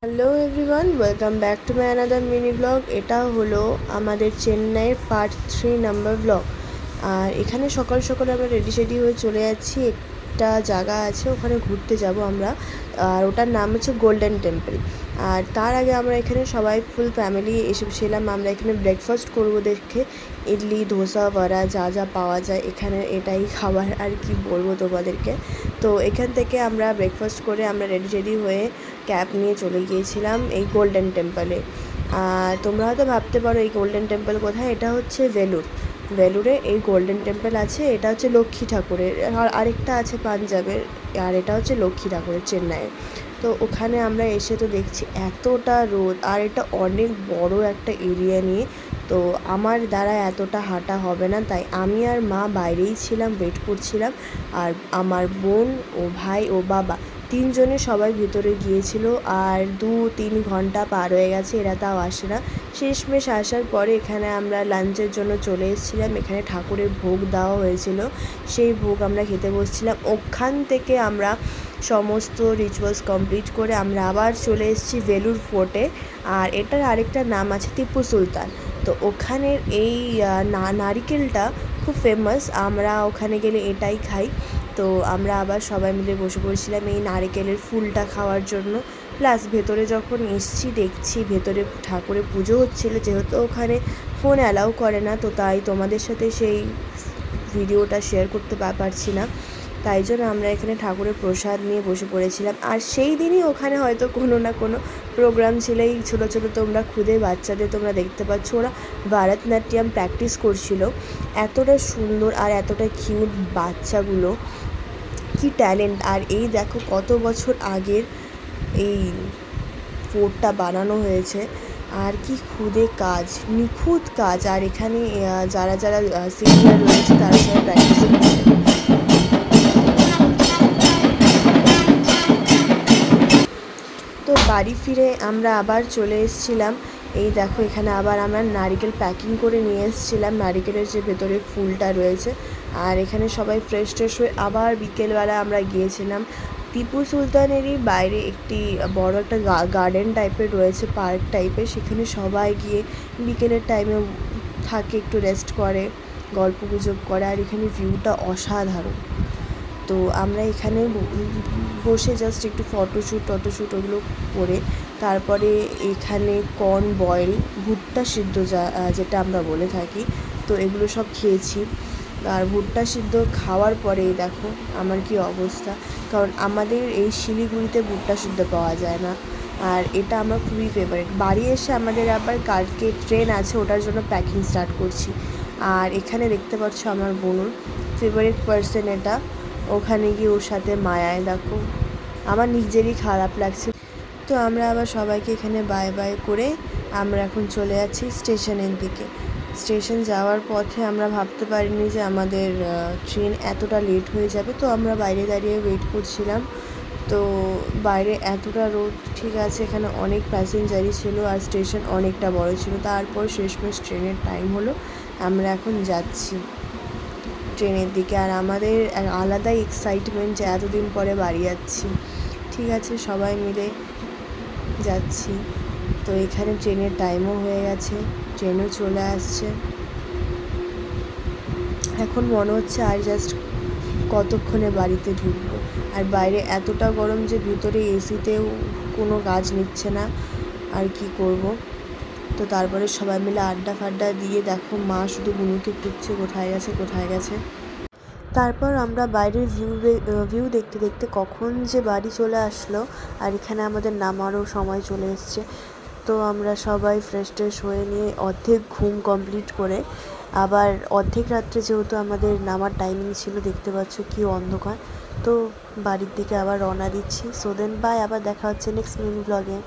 Hello everyone, welcome back to my another mini blog. এটা হলো আমাদের চেন্নাইয়ের পার্ট 3 নাম্বার ব্লগ। আর এখানে সকাল সকাল আমরা রেডি হয়ে চলে যাচ্ছি। একটা জায়গা আছে, ওখানে ঘুরতে যাব আমরা। আর ওটার নাম হচ্ছে গোল্ডেন টেম্পল। আর তার আগে আমরা এখানে সবাই ফুল ফ্যামিলি এসেছিলাম। আমরা এখানে ব্রেকফাস্ট করবো দেখে ইডলি, ধোসা, বড়া যা যা পাওয়া যায় এখানে, এটাই খাবার। আর কি বলবো তোমাদেরকে। তো এখান থেকে আমরা ব্রেকফাস্ট করে আমরা রেডি হয়ে ক্যাব নিয়ে চলে গিয়েছিলাম এই গোল্ডেন টেম্পলে। আর তোমরা হয়তো ভাবতে পারো এই গোল্ডেন টেম্পল কোথায়। এটা হচ্ছে ভেলুরে এই গোল্ডেন টেম্পল আছে। এটা হচ্ছে লক্ষ্মী ঠাকুরের। আর আরেকটা আছে পাঞ্জাবের, আর এটা হচ্ছে লক্ষ্মী ঠাকুরের চেন্নাইয়ের। তো ওখানে আমরা এসে তো দেখছি এতটা রোদ, আর এটা অনেক বড় একটা এরিয়া নিয়ে। তো আমার দ্বারা এতটা হাঁটা হবে না, তাই আমি আর মা বাইরেই ছিলাম, ওয়েট করছিলাম। আর আমার বোন ও ভাই ও বাবা তিনজনে সবাই ভিতরে গিয়েছিল। আর 2-3 ঘন্টা পার হয়ে গেছে, এরা তাও আসে না। শেষমেশ আসার পরে এখানে আমরা লাঞ্চের জন্য চলে এসেছিলাম। এখানে ঠাকুরের ভোগ দেওয়া হয়েছিল, সেই ভোগ আমরা খেতে বসছিলাম। ওখান থেকে আমরা সমস্ত রিচুয়ালস কমপ্লিট করে আমরা আবার চলে এসেছি ভেলুর ফোর্টে। আর এটার আরেকটা নাম আছে টিপু সুলতান। তো ওখানের এই নারিকেলটা খুব ফেমাস, আমরা ওখানে গেলে এটাই খাই। তো আমরা আবার সবাই মিলে বসে পড়েছিলাম এই নারিকেলের ফুলটা খাওয়ার জন্য। প্লাস ভেতরে যখন এসছি দেখছি ভেতরে ঠাকুরের পুজো হচ্ছিলো, যেহেতু ওখানে ফোন অ্যালাউ করে না, তো তাই তোমাদের সাথে সেই ভিডিওটা শেয়ার করতে পারছি না। তাই জন্য আমরা এখানে ঠাকুরের প্রসাদ নিয়ে বসে পড়েছিলাম। আর সেই দিনই ওখানে হয়তো কোনো না কোনো প্রোগ্রাম ছিল। এই ছোটো ছোটো তোমরা খুদে বাচ্চাদের তোমরা দেখতে পাচ্ছ, ওরা ভারতনাট্যম প্র্যাকটিস করছিল। এতটা সুন্দর আর এতটা কিউট বাচ্চাগুলো, কি ট্যালেন্ট। আর এই দেখো কত বছর আগের এই ফোর্টটা বানানো হয়েছে, আর কি খুদে কাজ, নিখুঁত কাজ। আর এখানে যারা যারা সিনিয়র রয়েছে তারা সবাই প্র্যাকটিস করছে। তো বাড়ি ফিরে আমরা আবার চলে এসেছিলাম। এই দেখো এখানে আবার আমরা নারিকেল প্যাকিং করে নিয়ে এসেছিলাম, নারিকেলের যে ভেতরে ফুলটা রয়েছে। আর এখানে সবাই ফ্রেশ হয়ে আবার বিকেলবেলা আমরা গিয়েছিলাম টিপু সুলতানেরই বাইরে একটি বড় একটা গার্ডেন টাইপের রয়েছে, পার্ক টাইপের। সেখানে সবাই গিয়ে বিকেলের টাইমে থাকে, একটু রেস্ট করে, গল্প গুজব করে। আর এখানে ভিউটা অসাধারণ। তো আমরা এখানে বসে জাস্ট একটু ফটোশ্যুট ওগুলো করে তারপরে এখানে কর্ন বয়েল, ভুট্টা সিদ্ধ যেটা আমরা বলে থাকি, তো এগুলো সব খেয়েছি। আর ভুট্টা সিদ্ধ খাওয়ার পরেই দেখো আমার কি অবস্থা, কারণ আমাদের এই শিলিগুড়িতে ভুট্টা সিদ্ধ পাওয়া যায় না। আর এটা আমার খুবই ফেভারিট। বাড়ি এসে আমাদের আবার কালকে ট্রেন আছে, ওটার জন্য প্যাকিং স্টার্ট করছি। আর এখানে দেখতে পাচ্ছ আমার বোনুর ফেভারিট পার্সন এটা, ওখানে গিয়ে ওর সাথে মায়ায় দেখো আমার নিজেরই খারাপ লাগছে। তো আমরা আবার সবাইকে এখানে বাই করে আমরা এখন চলে যাচ্ছি স্টেশনের দিকে। স্টেশন যাওয়ার পথে আমরা ভাবতে পারিনি যে আমাদের ট্রেন এতটা লেট হয়ে যাবে। তো আমরা বাইরে দাঁড়িয়ে ওয়েট করছিলাম। তো বাইরে এতটা রোদ, ঠিক আছে, এখানে অনেক প্যাসেঞ্জারই ছিল আর স্টেশন অনেকটা বড় ছিল। তারপর শেষমেশ ট্রেনের টাইম হলো, আমরা এখন যাচ্ছি ট্রেনের দিকে। আর আমাদের আলাদাই এক্সাইটমেন্ট যে এতদিন পরে বাড়ি যাচ্ছি। ঠিক আছে, সবাই মিলে যাচ্ছি। তো এখানে ট্রেনের টাইমও হয়ে গেছে, ট্রেনও চলে আসছে। এখন মনে হচ্ছে আর জাস্ট কতক্ষণে বাড়িতে ঢুকবো। আর বাইরে এতটা গরম যে ভিতরে এসিতেও কোনো কাজ নিচ্ছে না। আর কি করব। তো তারপরে সবাই মিলে আড্ডা ফাড্ডা দিয়ে দেখো মা শুধু বুনুকে খুঁজছে কোথায় গেছে। তারপর আমরা বাইরের ভিউ দেখতে দেখতে কখন যে বাড়ি চলে আসলো। আর এখানে আমাদের নামারও সময় চলে এসছে। তো আমরা সবাই ফ্রেশ হয়ে নিয়ে অর্ধেক ঘুম কমপ্লিট করে আবার অর্ধেক রাত্রে, যেহেতু আমাদের নামার টাইমিং ছিল, দেখতে পাচ্ছ কি অন্ধকার, তো বাড়ির দিকে আবার রওনা দিচ্ছি। সো দেন বাই, আবার দেখা হচ্ছে নেক্সট মিনি ব্লগে।